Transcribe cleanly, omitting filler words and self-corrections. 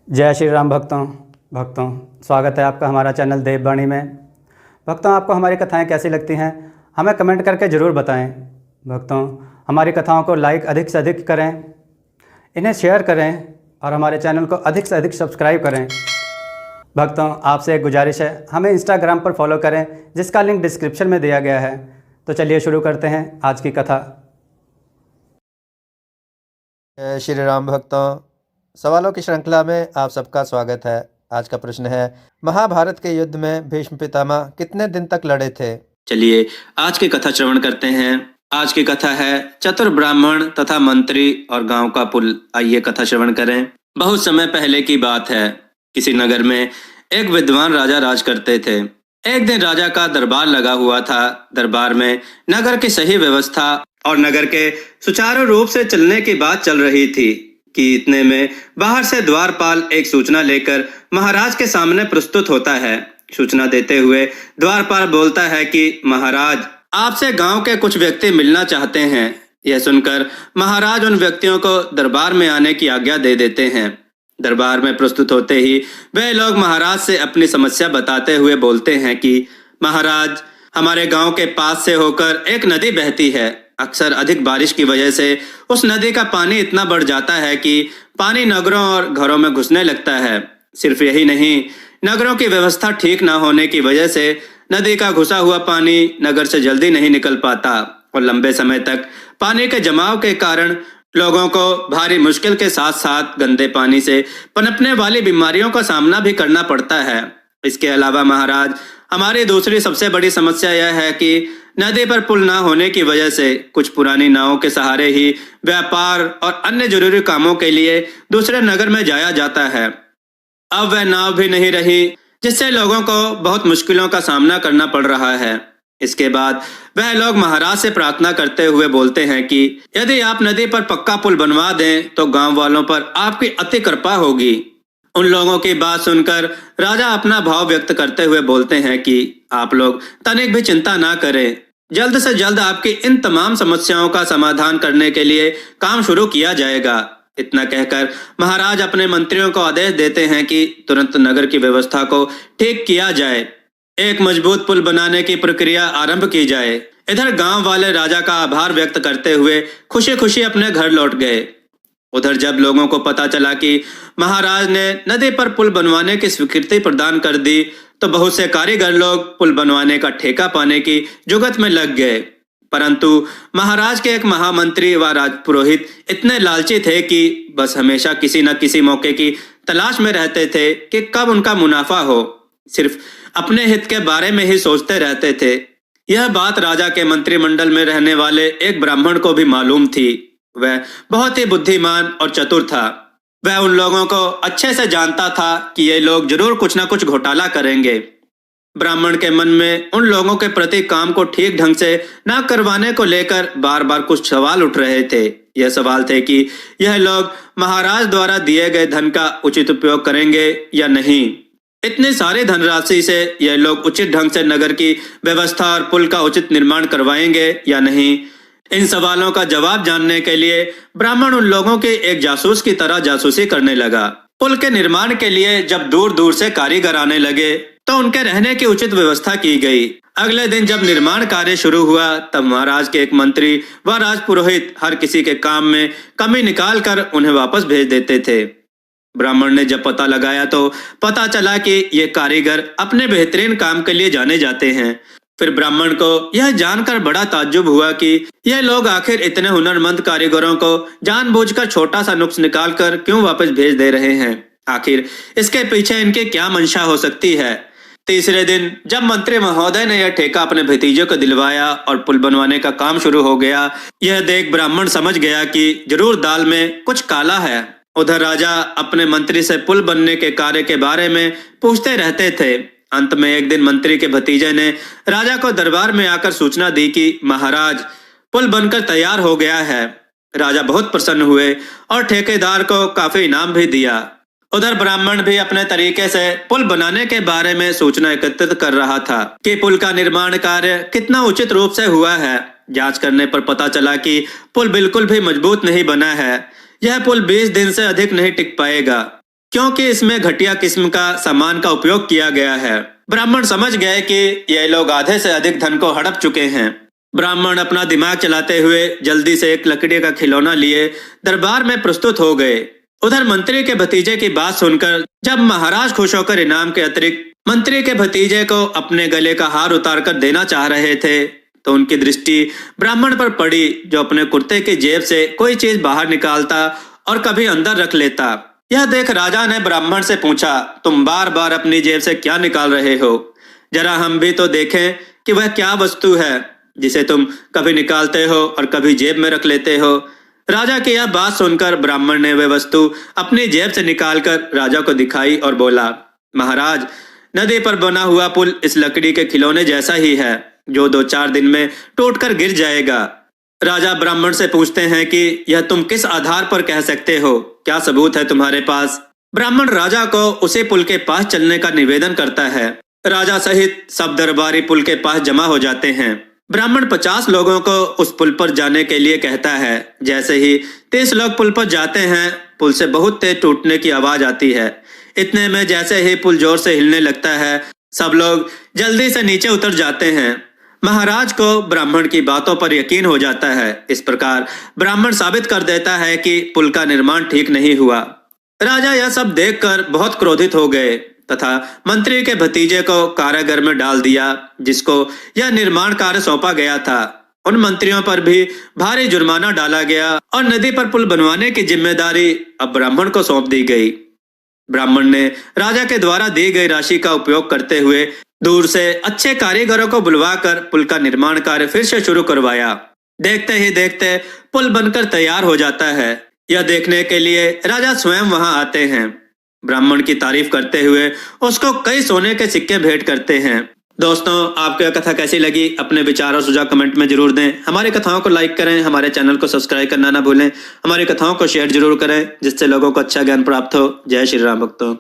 जय श्री राम भक्तों स्वागत है आपका हमारा चैनल देववाणी में। भक्तों, आपको हमारी कथाएं कैसी लगती हैं हमें कमेंट करके ज़रूर बताएं। भक्तों, हमारी कथाओं को लाइक अधिक से अधिक करें, इन्हें शेयर करें और हमारे चैनल को अधिक से अधिक सब्सक्राइब करें। भक्तों, आपसे एक गुजारिश है, हमें इंस्टाग्राम पर फॉलो करें जिसका लिंक डिस्क्रिप्शन में दिया गया है। तो चलिए शुरू करते हैं आज की कथा। जय श्री राम भक्तों, सवालों की श्रृंखला में आप सबका स्वागत है। आज का प्रश्न है, महाभारत के युद्ध में भीष्म पितामह कितने दिन तक लड़े थे? चलिए आज की कथा श्रवण करते हैं। आज की कथा है चतुर ब्राह्मण तथा मंत्री और गांव का पुल। आइए कथा श्रवण करें। बहुत समय पहले की बात है। किसी नगर में एक विद्वान राजा राज करते थे। एक दिन राजा का दरबार लगा हुआ था। दरबार में नगर की सही व्यवस्था और नगर के सुचारू रूप से चलने की बात चल रही थी कि इतने में बाहर से द्वारपाल एक सूचना लेकर महाराज के सामने प्रस्तुत होता है। सूचना देते हुए द्वारपाल बोलता है कि महाराज, आपसे गांव के कुछ व्यक्ति मिलना चाहते हैं। यह सुनकर महाराज उन व्यक्तियों को दरबार में आने की आज्ञा दे देते हैं। दरबार में प्रस्तुत होते ही वे लोग महाराज से अपनी समस्या बताते हुए बोलते हैं कि महाराज, हमारे गांव के पास से होकर एक नदी बहती है। अक्सर अधिक बारिश की वजह से उस नदी का पानी इतना बढ़ जाता है कि पानी नगरों और घरों में घुसने लगता है। सिर्फ यही नहीं, नगरों की व्यवस्था ठीक न होने की वजह से नदी का घुसा हुआ पानी नगर से जल्दी नहीं निकल पाता और लंबे समय तक पानी के जमाव के कारण लोगों को भारी मुश्किल के साथ साथ गंदे पानी से पनपने वाली बीमारियों का सामना भी करना पड़ता है। इसके अलावा महाराज, हमारी दूसरी सबसे बड़ी समस्या यह है कि नदी पर पुल ना होने की वजह से कुछ पुरानी नावों के सहारे ही व्यापार और अन्य जरूरी कामों के लिए दूसरे नगर में जाया जाता है। अब वह नाव भी नहीं रही, जिससे लोगों को बहुत मुश्किलों का सामना करना पड़ रहा है। इसके बाद वह लोग महाराज से प्रार्थना करते हुए बोलते हैं कि यदि आप नदी पर पक्का पुल बनवा दें तो गांव वालों पर आपकी अति कृपा होगी। उन लोगों की बात सुनकर राजा अपना भाव व्यक्त करते हुए बोलते हैं कि आप लोग तनिक भी चिंता ना करें, जल्द से जल्द आपकी इन तमाम समस्याओं का समाधान करने के लिए काम शुरू किया जाएगा। इतना कहकर महाराज अपने मंत्रियों को आदेश देते हैं कि तुरंत नगर की व्यवस्था को ठीक किया जाए, एक मजबूत पुल बनाने की प्रक्रिया आरंभ की जाए। इधर गांव वाले राजा का आभार व्यक्त करते हुए खुशी खुशी अपने घर लौट गए। उधर जब लोगों को पता चला कि महाराज ने नदी पर पुल बनवाने की स्वीकृति प्रदान कर दी तो बहुत से कारीगर लोग पुल बनवाने का ठेका पाने की जुगत में लग गए। परंतु महाराज के एक महामंत्री व राजपुरोहित इतने लालची थे कि बस हमेशा किसी न किसी मौके की तलाश में रहते थे कि कब उनका मुनाफा हो। सिर्फ अपने हित के बारे में ही सोचते रहते थे। यह बात राजा के मंत्रिमंडल में रहने वाले एक ब्राह्मण को भी मालूम थी। वह बहुत ही बुद्धिमान और चतुर था। वह उन लोगों को अच्छे से जानता था कि ये लोग जरूर कुछ ना कुछ घोटाला करेंगे। ब्राह्मण के मन में उन लोगों के प्रति काम को ठीक ढंग से न करवाने को लेकर बार बार कुछ सवाल उठ रहे थे। यह सवाल थे कि यह लोग महाराज द्वारा दिए गए धन का उचित उपयोग करेंगे या नहीं। इतनी सारी धनराशि से यह लोग उचित ढंग से नगर की व्यवस्था और पुल का उचित निर्माण करवाएंगे या नहीं। इन सवालों का जवाब जानने के लिए ब्राह्मण उन लोगों के एक जासूस की तरह जासूसी करने लगा। पुल के निर्माण के लिए जब दूर दूर से कारीगर आने लगे तो उनके रहने की उचित व्यवस्था की गई। अगले दिन जब निर्माण कार्य शुरू हुआ तब महाराज के एक मंत्री व राजपुरोहित हर किसी के काम में कमी निकाल कर उन्हें वापस भेज देते थे। ब्राह्मण ने जब पता लगाया तो पता चला कि ये कारीगर अपने बेहतरीन काम के लिए जाने जाते हैं। फिर ब्राह्मण को यह जानकर बड़ा ताज्जुब हुआ कि यह लोग आखिर इतने हुनरमंद कारीगरों को जानबूझकर छोटा सा नुक्स निकालकर क्यों वापस भेज दे रहे हैं। आखिर इसके पीछे इनकी क्या मंशा हो सकती है। तीसरे दिन जब मंत्री महोदय ने यह ठेका अपने भतीजे को दिलवाया और पुल बनवाने का काम शुरू हो गया, यह देख ब्राह्मण समझ गया कि जरूर दाल में कुछ काला है। उधर राजा अपने मंत्री से पुल बनने के कार्य के बारे में पूछते रहते थे। अंत में एक दिन मंत्री के भतीजे ने राजा को दरबार में आकर सूचना दी कि महाराज, पुल बनकर तैयार हो गया है। राजा बहुत प्रसन्न हुए और ठेकेदार को काफी इनाम भी दिया। उधर ब्राह्मण भी अपने तरीके से पुल बनाने के बारे में सूचना एकत्रित कर रहा था कि पुल का निर्माण कार्य कितना उचित रूप से हुआ है। जांच करने पर पता चला कि पुल बिल्कुल भी मजबूत नहीं बना है। यह पुल 20 दिन से अधिक नहीं टिक पाएगा। क्योंकि इसमें घटिया किस्म का सामान का उपयोग किया गया है। ब्राह्मण समझ गए कि ये लोग आधे से अधिक धन को हड़प चुके हैं। ब्राह्मण अपना दिमाग चलाते हुए जल्दी से एक लकड़ी का खिलौना लिए दरबार में प्रस्तुत हो गए। उधर मंत्री के भतीजे की बात सुनकर जब महाराज खुश होकर इनाम के अतिरिक्त मंत्री के भतीजे को अपने गले का हार उतारकर देना चाह रहे थे, तो उनकी दृष्टि ब्राह्मण पर पड़ी, जो अपने कुर्ते की जेब से कोई चीज बाहर निकालता और कभी अंदर रख लेता। यह देख राजा ने ब्राह्मण से पूछा, तुम बार बार अपनी जेब से क्या निकाल रहे हो? जरा हम भी तो देखें कि वह क्या वस्तु है जिसे तुम कभी निकालते हो और कभी जेब में रख लेते हो। राजा की यह बात सुनकर ब्राह्मण ने वह वस्तु अपनी जेब से निकालकर राजा को दिखाई और बोला, महाराज, नदी पर बना हुआ पुल इस लकड़ी के खिलौने जैसा ही है, जो 2-4 दिन में टूटकर गिर जाएगा। राजा ब्राह्मण से पूछते हैं कि यह तुम किस आधार पर कह सकते हो? क्या सबूत है तुम्हारे पास? ब्राह्मण राजा को उसी पुल के पास चलने का निवेदन करता है। राजा सहित सब दरबारी पुल के पास जमा हो जाते हैं। ब्राह्मण 50 लोगों को उस पुल पर जाने के लिए कहता है। जैसे ही 30 लोग पुल पर जाते हैं, पुल से बहुत तेज टूटने की आवाज आती है। इतने में जैसे ही पुल जोर से हिलने लगता है, सब लोग जल्दी से नीचे उतर जाते हैं। महाराज को ब्राह्मण की बातों पर यकीन हो जाता है। इस प्रकार ब्राह्मण साबित कर देता है कि पुल का निर्माण ठीक नहीं हुआ। राजा यह सब देखकर बहुत क्रोधित हो गए तथा मंत्री के भतीजे को कारागार में डाल दिया, जिसको यह निर्माण कार्य सौंपा गया था। उन मंत्रियों पर भी भारी जुर्माना डाला गया और नदी पर पुल बनवाने की जिम्मेदारी अब ब्राह्मण को सौंप दी गई। ब्राह्मण ने राजा के द्वारा दी गई राशि का उपयोग करते हुए दूर से अच्छे कारीगरों को बुलवाकर पुल का निर्माण कार्य फिर से शुरू करवाया। देखते ही देखते पुल बनकर तैयार हो जाता है। यह देखने के लिए राजा स्वयं वहां आते हैं। ब्राह्मण की तारीफ करते हुए उसको कई सोने के सिक्के भेंट करते हैं। दोस्तों, आपको यह कथा कैसी लगी? अपने विचार और सुझाव कमेंट में जरूर दें। हमारी कथाओं को लाइक करें, हमारे चैनल को सब्सक्राइब करना ना भूलें। हमारी कथाओं को शेयर जरूर करें, जिससे लोगों को अच्छा ज्ञान प्राप्त हो। जय श्री राम भक्तों।